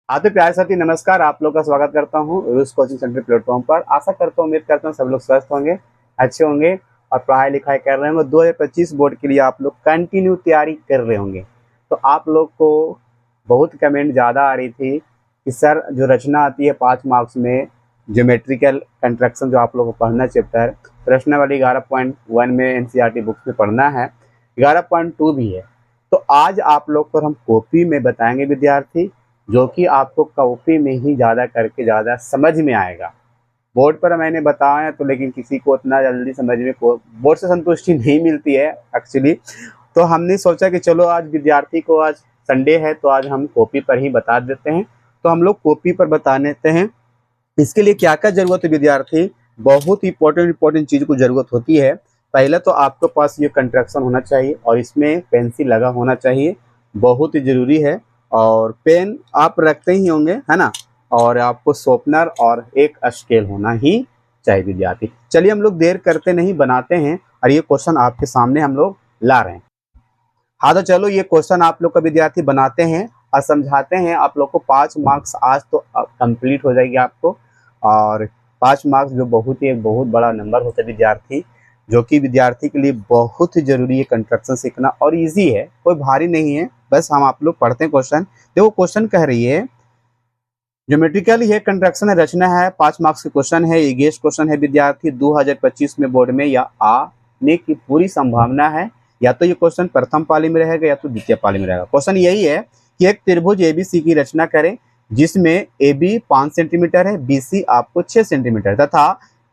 हाँ तो प्यारे साथी नमस्कार। आप लोग का स्वागत करता हूँ रूस कोचिंग सेंटर प्लेटफॉर्म पर। आशा करता हूँ, उम्मीद करता हूँ सब लोग स्वस्थ होंगे, अच्छे होंगे और पढ़ाई लिखाई कर रहे होंगे। 2025 बोर्ड के लिए आप लोग कंटिन्यू तैयारी कर रहे होंगे। तो आप लोग को बहुत कमेंट ज़्यादा आ रही थी कि सर जो रचना आती है 5 मार्क्स में, ज्योमेट्रिकल कंस्ट्रक्शन जो आप लोग को पढ़ना चैप्टर, प्रश्नावली 11.1 में एनसीईआरटी बुक्स में पढ़ना है, 11.2 भी है। तो आज आप लोग को हम कॉपी में बताएंगे विद्यार्थी, जो कि आपको कॉपी में ही ज़्यादा करके ज़्यादा समझ में आएगा। बोर्ड पर मैंने बताया तो लेकिन किसी को उतना जल्दी समझ में बोर्ड से संतुष्टि नहीं मिलती है एक्चुअली। तो हमने सोचा कि चलो आज विद्यार्थी को, आज संडे है तो आज हम कॉपी पर ही बता देते हैं। तो हम लोग कॉपी पर बता देते हैं। इसके लिए क्या क्या जरूरत है विद्यार्थी, बहुत ही इंपॉर्टेंट चीज़ को जरूरत होती है। पहले तो आपके पास ये कंस्ट्रक्शन होना चाहिए और इसमें पेंसिल लगा होना चाहिए, बहुत ही जरूरी है। और पेन आप रखते ही होंगे, है ना। और आपको शॉर्पनर और एक स्केल होना ही चाहिए विद्यार्थी। चलिए हम लोग देर करते नहीं, बनाते हैं और ये क्वेश्चन आपके सामने हम लोग ला रहे हैं। हाँ तो चलो ये क्वेश्चन आप लोग का विद्यार्थी बनाते हैं और समझाते हैं। आप लोग को 5 मार्क्स आज तो कंप्लीट हो जाएगी आपको। और 5 मार्क्स जो बहुत बड़ा नंबर होता है विद्यार्थी, जो कि विद्यार्थी के लिए बहुत ही जरूरी है। कंस्ट्रक्शन सीखना और इजी है, कोई भारी नहीं है। बस हम आप लोग पढ़ते हैं क्वेश्चन। देखो क्वेश्चन कह रही है ज्योमेट्रिकल ये कंस्ट्रक्शन है, रचना है, 5 मार्क्स के क्वेश्चन है। ये गेस्ट क्वेश्चन है विद्यार्थी, 2025 में बोर्ड में या आने की पूरी संभावना है। या तो ये क्वेश्चन प्रथम पाली में रहेगा या तो द्वितीय पाली में रहेगा। क्वेश्चन यही है कि एक त्रिभुज एबीसी की रचना करें जिसमें ए बी 5 सेंटीमीटर है, बी सी आपको 6 सेंटीमीटर तथा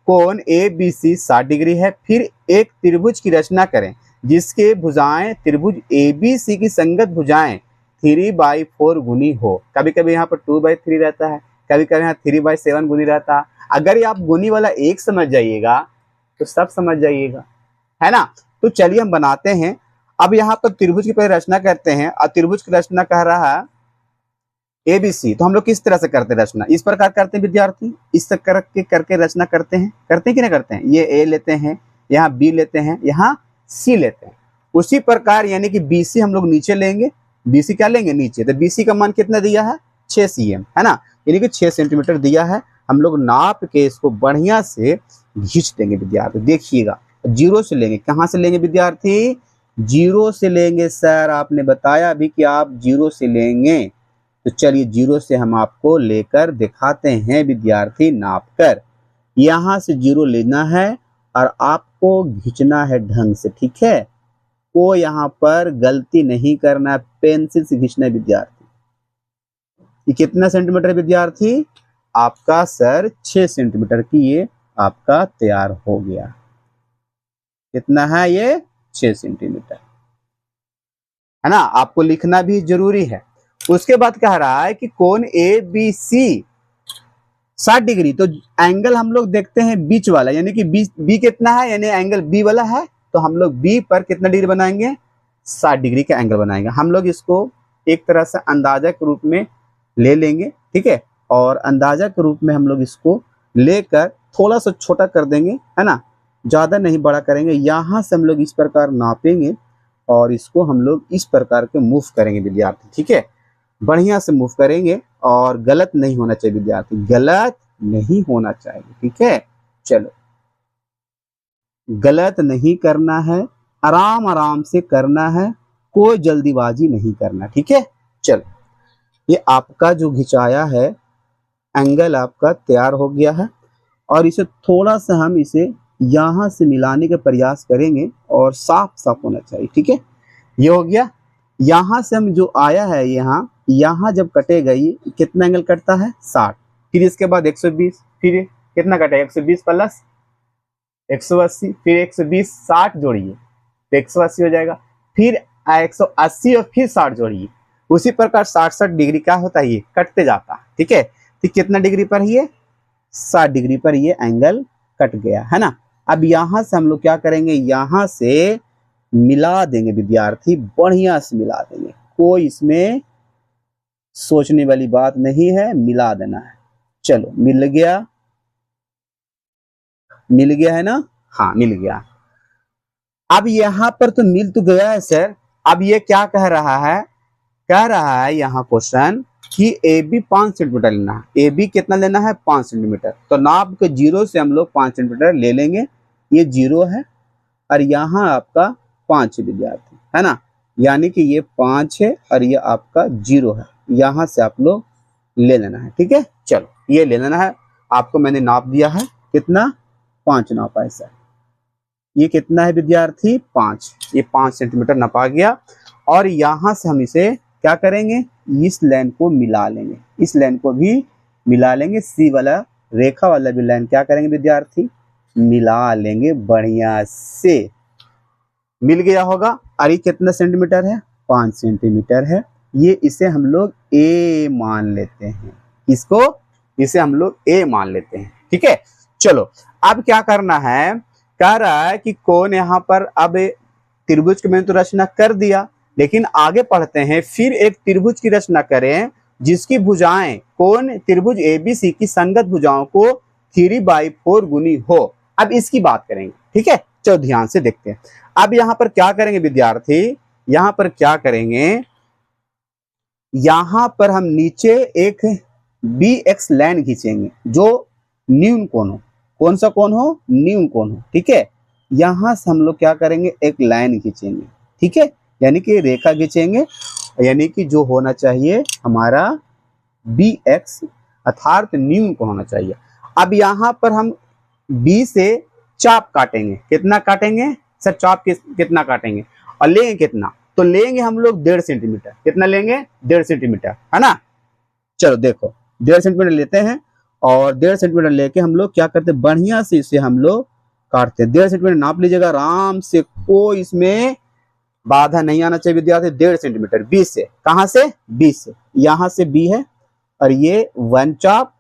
कोण ए बी सी 60 डिग्री है। फिर एक त्रिभुज की रचना करें जिसके भुजाएं त्रिभुज ए बी सी की संगत भुजाएं 3/4 गुनी हो। कभी कभी यहाँ पर 2/3 रहता है, कभी कभी यहाँ 3/7 गुनी रहता है। अगर ये आप गुनी वाला एक समझ जाइएगा तो सब समझ जाइएगा, है ना। तो चलिए हम बनाते हैं। अब यहाँ पर त्रिभुज की पहले रचना करते हैं और त्रिभुज की रचना कह रहा है एबीसी। तो हम लोग किस तरह से करते हैं रचना, इस प्रकार करते हैं विद्यार्थी। इस करके रचना करते हैं कि नहीं करते हैं। ये ए लेते हैं, यहाँ बी लेते हैं, यहाँ सी लेते हैं। उसी प्रकार यानी कि बीसी हम लोग नीचे लेंगे। बीसी क्या लेंगे, नीचे। तो बीसी का मान कितना दिया है, 6 cm, है ना। यानी कि 6 सेंटीमीटर दिया है। हम लोग नाप के इसको बढ़िया से खींच देंगे विद्यार्थी। देखिएगा जीरो से लेंगे। कहाँ से लेंगे विद्यार्थी, जीरो से लेंगे। सर आपने बताया अभी कि आप जीरो से लेंगे। तो चलिए जीरो से हम आपको लेकर दिखाते हैं विद्यार्थी, नाप कर। यहां से जीरो लेना है और आपको खींचना है ढंग से, ठीक है। को यहाँ पर गलती नहीं करना, पेंसिल से खींचना है विद्यार्थी। ये कितना सेंटीमीटर है विद्यार्थी, आपका सर 6 सेंटीमीटर की ये आपका तैयार हो गया। कितना है ये, 6 सेंटीमीटर, है ना। आपको लिखना भी जरूरी है। उसके बाद कह रहा है कि कोण ए बी सी 60 डिग्री। तो एंगल हम लोग देखते हैं बीच वाला, यानी कि बी कितना है, यानी एंगल बी वाला है। तो हम लोग बी पर कितना डिग्री बनाएंगे, 60 डिग्री का एंगल बनाएंगे। हम लोग इसको एक तरह से अंदाजा के रूप में ले लेंगे, ठीक है। और अंदाजा के रूप में हम लोग इसको लेकर थोड़ा सा छोटा कर देंगे, है ना, ज्यादा नहीं बड़ा करेंगे। यहां से हम लोग इस प्रकार नापेंगे और इसको हम लोग इस प्रकार के मूव करेंगे विद्यार्थी, ठीक है। बढ़िया से मूव करेंगे और गलत नहीं होना चाहिए विद्यार्थी, गलत नहीं होना चाहिए, ठीक है। चलो गलत नहीं करना है, आराम आराम से करना है, कोई जल्दीबाजी नहीं करना, ठीक है। चलो ये आपका जो घिंचाया है एंगल आपका तैयार हो गया है। और इसे थोड़ा सा हम इसे यहां से मिलाने का प्रयास करेंगे और साफ साफ होना चाहिए, ठीक है। ये हो गया। यहां से हम जो आया है, यहाँ जब कटेगा ये कितना एंगल कटता है, 60। फिर इसके बाद 120, फिर कितना कटेगा, 120 प्लस 180, फिर 120 60 जोड़िए तो 180 हो जाएगा। फिर 180 और फिर 60 जोड़िए। उसी प्रकार 60 डिग्री का होता है, ये कटते जाता है, ठीक है। तो कितना डिग्री पर ये, 60 डिग्री पर ये एंगल कट गया, है ना। अब यहां से हम लोग क्या करेंगे, यहां से मिला देंगे विद्यार्थी, बढ़िया से मिला देंगे। कोई इसमें सोचने वाली बात नहीं है, मिला देना है। चलो मिल गया, है ना, हाँ मिल गया। अब यहां पर तो मिल तो गया है सर। अब ये क्या कह रहा है, यहाँ क्वेश्चन कि ए बी 5 सेंटीमीटर लेना है। ए बी कितना लेना है? 5 सेंटीमीटर। तो नाप के 0 से हम लोग 5 सेंटीमीटर ले लेंगे। ये 0 है और यहाँ आपका 5 है विद्यार्थी, है ना, यानी कि ये 5 है और ये आपका 0 है। यहाँ से आप लोग ले लेना है, ठीक है। चलो ये ले लेना है, आपको मैंने नाप दिया है, कितना? 5 नापा है सर। ये कितना है विद्यार्थी? 5। ये 5 सेंटीमीटर नपा गया और यहाँ से हम इसे क्या करेंगे? इस लाइन को मिला लेंगे, इस लाइन को भी मिला लेंगे, सी वाला रेखा वाला भी लाइन क्या करेंगे विद्यार्थी? मिला लेंगे बढ़िया से। मिल गया होगा। और ये कितना सेंटीमीटर है? 5 सेंटीमीटर है। ये इसे हम लोग ए मान लेते हैं। इसको इसे हम लोग ए मान लेते हैं, ठीक है। चलो अब क्या करना है? कह रहा है कि कौन यहाँ पर, अब त्रिभुज की मैंने तो रचना कर दिया, लेकिन आगे पढ़ते हैं। फिर एक त्रिभुज की रचना करें जिसकी भुजाएं कौन? त्रिभुज एबीसी की संगत भुजाओं को 3/4 गुनी हो। अब इसकी बात करेंगे, ठीक है। चलो ध्यान से देखते हैं। अब यहाँ पर क्या करेंगे विद्यार्थी? यहाँ पर क्या करेंगे? यहाँ पर हम नीचे एक बी एक्स लाइन खींचेंगे जो न्यून कोण हो। कौन सा कोण हो? न्यून कोण हो, ठीक है। यहाँ से हम लोग क्या करेंगे? एक लाइन खींचेंगे, ठीक है, यानी कि रेखा खींचेंगे, यानी कि जो होना चाहिए हमारा बी एक्स अर्थात न्यून को होना चाहिए। अब यहाँ पर हम बी से चाप काटेंगे। कितना काटेंगे सर? चाप कितना काटेंगे और लेंगे कितना? तो लेंगे हम लोग 1.5 सेंटीमीटर। कितना लेंगे? 1.5 सेंटीमीटर, है ना। चलो देखो 1.5 सेंटीमीटर लेते हैं और 1.5 सेंटीमीटर लेके हम लोग क्या करते हैं? बढ़िया से इसे हम लोग काटते हैं। 1.5 सेंटीमीटर नाप लीजिएगा आराम से, कोई इसमें बाधा नहीं आना चाहिए विद्यार्थी। 1.5 सेंटीमीटर बी से, कहां से? बी से। यहां से बी है और ये 1 चाप।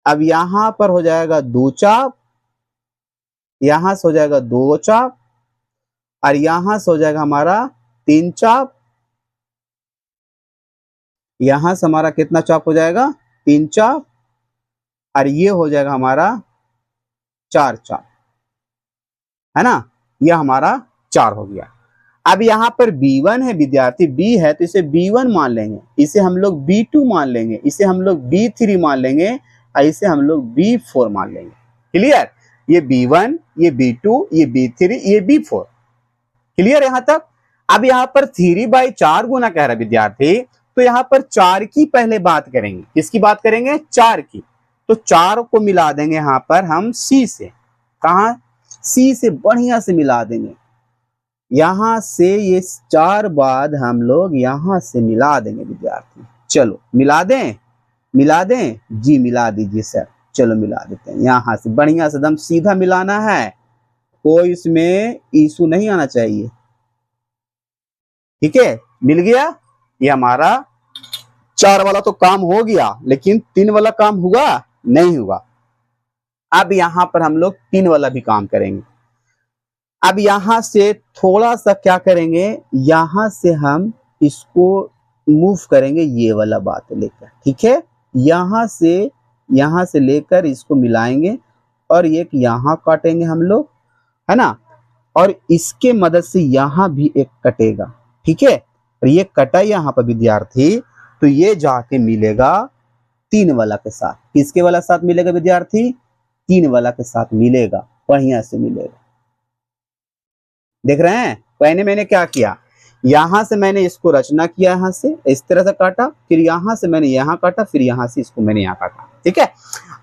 अब यहां पर हो जाएगा 2 चाप, यहां से हो जाएगा 2 चाप और यहां से हो जाएगा हमारा 3 चाप। यहां से हमारा कितना चाप हो जाएगा? 3 चाप और ये हो जाएगा हमारा 4 चाप, है ना। ये हमारा 4 हो गया। अब यहाँ पर B1 है विद्यार्थी, B है तो इसे B1 मान लेंगे, इसे हम लोग B2 मान लेंगे, इसे हम लोग B3 मान लेंगे और इसे हम लोग B4 मान लेंगे। क्लियर? ये B1, ये B2, ये B3, ये B4। क्लियर यहाँ तक? अब यहाँ पर 3/4 गुना कह रहा है विद्यार्थी, तो यहाँ पर 4 की पहले बात करेंगे। किसकी बात करेंगे? 4 की। तो 4 को मिला देंगे यहाँ पर हम C से। कहा? C से बढ़िया से मिला देंगे। यहां से ये 4 बाद हम लोग यहां से मिला देंगे विद्यार्थी। चलो मिला दें, मिला दें जी, मिला दीजिए सर। चलो मिला देते हैं। यहां से बढ़िया से एकदम सीधा मिलाना है, कोई इसमें इशू नहीं आना चाहिए, ठीक है। मिल गया। ये हमारा 4 वाला तो काम हो गया, लेकिन 3 वाला काम हुआ नहीं हुआ। अब यहां पर हम लोग 3 वाला भी काम करेंगे। अब यहां से थोड़ा सा क्या करेंगे? यहां से हम इसको मूव करेंगे ये वाला बात लेकर, ठीक है। यहां से लेकर इसको मिलाएंगे और एक यहां काटेंगे हम लोग, है ना, और इसके मदद से यहां भी एक कटेगा, ठीक है। और ये कटा यहाँ पर विद्यार्थी, तो ये जाके मिलेगा 3 वाला के साथ। किसके वाला साथ मिलेगा विद्यार्थी? 3 वाला के साथ मिलेगा, बढ़िया से मिलेगा। देख रहे हैं? पहले मैंने क्या किया? यहां से मैंने इसको रचना किया, यहां से इस तरह से काटा, फिर यहां से मैंने यहां काटा, फिर यहां से इसको मैंने यहां काटा, ठीक है।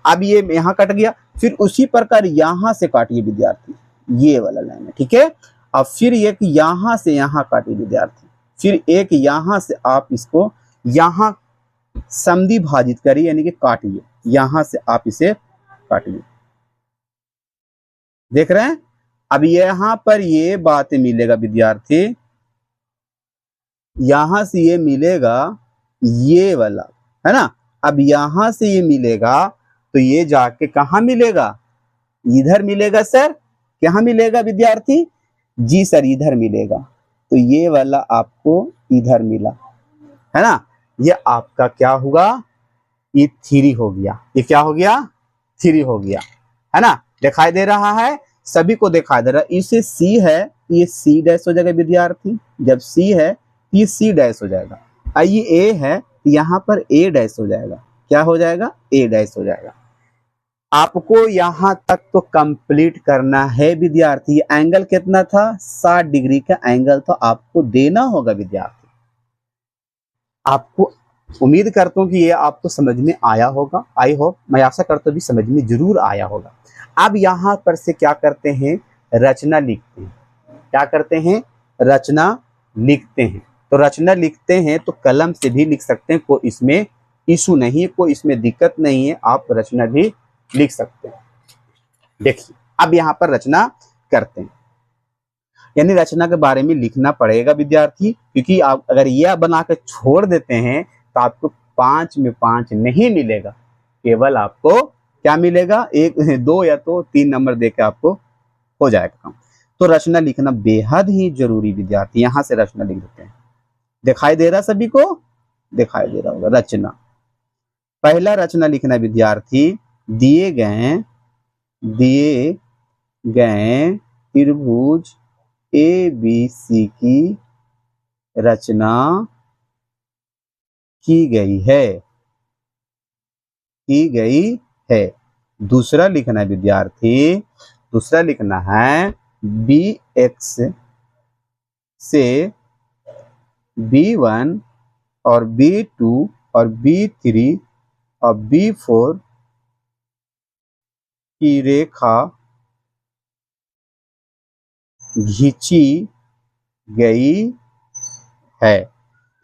अब ये यहां कट गया, फिर उसी प्रकार यहां से काटिए विद्यार्थी, ये वाला लाइन है, ठीक है। अब फिर एक यहां से यहां काटिए विद्यार्थी, फिर एक यहां से आप इसको यहां समधि भाजित करिए, यानी कि काटिए, यहां से आप इसे काटिए। देख रहे हैं? अब यहां पर ये बात मिलेगा विद्यार्थी, यहां से ये मिलेगा ये वाला, है ना। अब यहां से ये मिलेगा तो ये जाके कहां मिलेगा? इधर मिलेगा सर। कहां मिलेगा विद्यार्थी? जी सर, इधर मिलेगा। तो ये वाला आपको इधर मिला, है ना। ये आपका क्या हुआ? ये 3 हो गया। ये क्या हो गया? 3 हो गया, है ना। दिखाई दे रहा है? सभी को दिखाई दे रहा है। इसे C है, ये C डैश हो जाएगा विद्यार्थी। जब C है ये C डैश हो जाएगा। ये A है, यहाँ पर ए डैश हो जाएगा। क्या हो जाएगा? ए डैश हो जाएगा। आपको यहाँ तक तो कंप्लीट करना है विद्यार्थी। एंगल कितना था? 60 डिग्री का एंगल तो आपको देना होगा विद्यार्थी। आपको उम्मीद करता हूँ कि ये आपको समझ में आया होगा। आई होप, मैं आशा करता हूँ भी समझ में जरूर आया होगा। अब यहाँ पर से क्या करते हैं? रचना लिखते हैं। क्या करते हैं? रचना लिखते हैं। तो रचना लिखते हैं तो कलम से भी लिख सकते हैं, कोई इसमें इशू नहीं है, कोई इसमें दिक्कत नहीं है, आप रचना भी लिख सकते हैं। देखिए अब यहाँ पर रचना करते हैं, यानी रचना के बारे में लिखना पड़ेगा विद्यार्थी, क्योंकि आप अगर यह बना के छोड़ देते हैं तो आपको 5 में 5 नहीं मिलेगा, केवल आपको क्या मिलेगा? 1, 2 या तो 3 नंबर देके आपको हो जाएगा काम। तो रचना लिखना बेहद ही जरूरी विद्यार्थी। यहां से रचना लिख देते हैं। दिखाई दे रहा सभी को? दिखाई दे रहा होगा। रचना, पहला रचना लिखना विद्यार्थी, दिए गए त्रिभुज ABC की रचना की गई है। दूसरा लिखना है विद्यार्थी, दूसरा लिखना है BX से B1 और B2 और B3 और B4 की रेखा खींची गई है।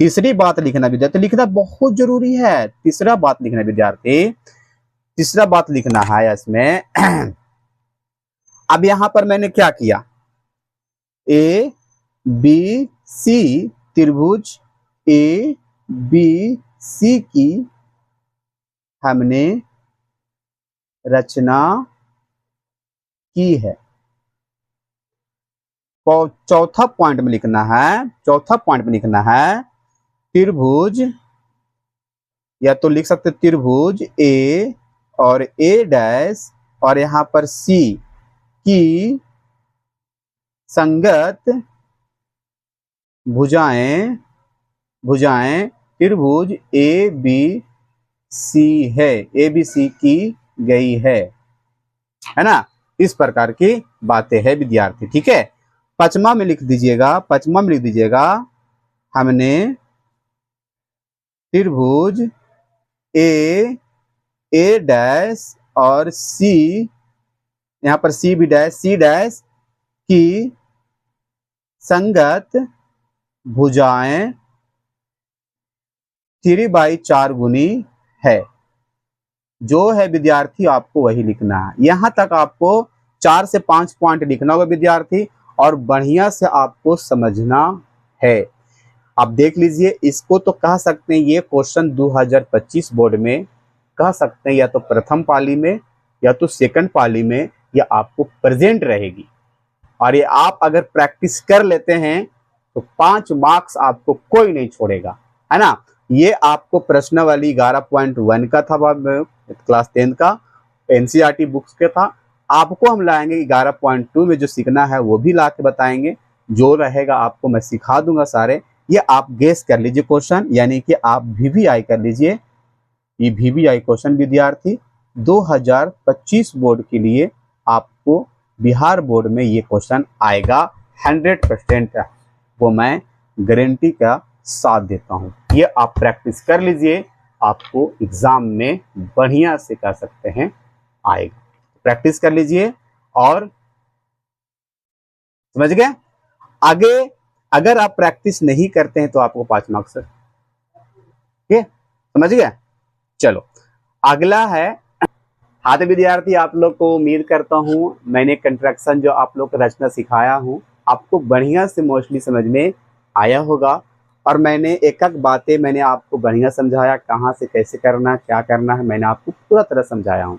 तीसरी बात लिखना विद्यार्थी, लिखना बहुत जरूरी है। तीसरा बात लिखना विद्यार्थी, तीसरा बात लिखना है इसमें। अब यहां पर मैंने क्या किया? ABC त्रिभुज ABC की हमने रचना की है। चौथा पॉइंट में लिखना है, चौथा पॉइंट में लिखना है त्रिभुज, या तो लिख सकते त्रिभुज A और A डैश और यहां पर C की संगत भुजाएं त्रिभुज ABC है, ABC की गई है ना? इस प्रकार की बातें हैं विद्यार्थी। ठीक है, पांचवा में लिख दीजिएगा, पांचवा में लिख दीजिएगा हमने त्रिभुज A डैश और C, यहां पर C डैश की संगत भुजाएं 3/4 गुनी है। जो है विद्यार्थी आपको वही लिखना है। यहां तक आपको 4 से 5 पॉइंट लिखना होगा विद्यार्थी, और बढ़िया से आपको समझना है। आप देख लीजिए, इसको तो कह सकते हैं ये क्वेश्चन 2025 बोर्ड में कह सकते हैं, या तो प्रथम पाली में या तो सेकंड पाली में या आपको प्रेजेंट रहेगी। और ये आप अगर प्रैक्टिस कर लेते हैं तो 5 मार्क्स आपको कोई नहीं छोड़ेगा, है ना? ये आपको प्रश्न वाली 11.1 का था, क्लास 10 का NCERT बुक्स के था। आपको हम लाएंगे 11.2 में जो सीखना है वो भी ला के बताएंगे। जो रहेगा आपको मैं सिखा दूंगा सारे। ये आप गेस कर लीजिए क्वेश्चन, यानी कि आप VVI कर लीजिए। ये VVI क्वेश्चन विद्यार्थी 2025 बोर्ड के लिए आपको बिहार बोर्ड में ये क्वेश्चन आएगा 100%, वो मैं गारंटी का साथ देता हूँ। ये आप प्रैक्टिस कर लीजिए, आपको एग्जाम में बढ़िया से कह सकते हैं आएगा। प्रैक्टिस कर लीजिए और समझ गए। आगे अगर आप प्रैक्टिस नहीं करते हैं तो आपको 5 मार्क्स, ठीक, समझ गए। चलो अगला है। हाँ तो विद्यार्थी, आप लोग को उम्मीद करता हूँ मैंने कंस्ट्रक्शन जो आप लोग को रचना सिखाया हूँ आपको बढ़िया से मोस्टली समझ में आया होगा। और मैंने एक एक बातें मैंने आपको बढ़िया समझाया, कहाँ से कैसे करना, क्या करना है, मैंने आपको पूरा तरह समझाया हूँ।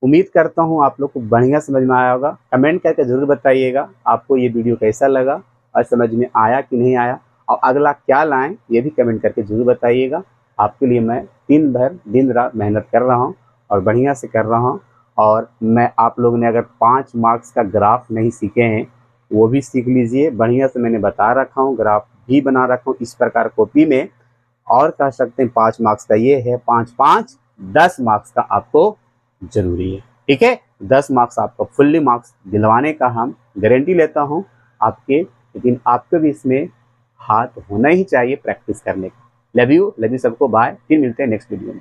उम्मीद करता हूँ आप लोग को बढ़िया समझ में आया होगा। कमेंट करके जरूर बताइएगा आपको ये वीडियो कैसा लगा और समझ में आया कि नहीं आया, और अगला क्या लाएं ये भी कमेंट करके जरूर बताइएगा। आपके लिए मैं दिन रात मेहनत कर रहा हूँ और बढ़िया से कर रहा हूँ। और मैं आप लोगों ने अगर 5 मार्क्स का ग्राफ नहीं सीखे हैं वो भी सीख लीजिए। बढ़िया से मैंने बता रखा हूँ, ग्राफ भी बना रखा हूँ इस प्रकार कॉपी में। और कह सकते हैं 5 मार्क्स का ये है, 5 5 10 मार्क्स का आपको जरूरी है। ठीक है, 10 मार्क्स आपको फुल्ली मार्क्स दिलवाने का हम गारंटी लेता हूँ आपके, लेकिन आपको भी इसमें हाथ होना ही चाहिए प्रैक्टिस करने का। लव यू सबको, बाय, फिर मिलते हैं नेक्स्ट वीडियो में।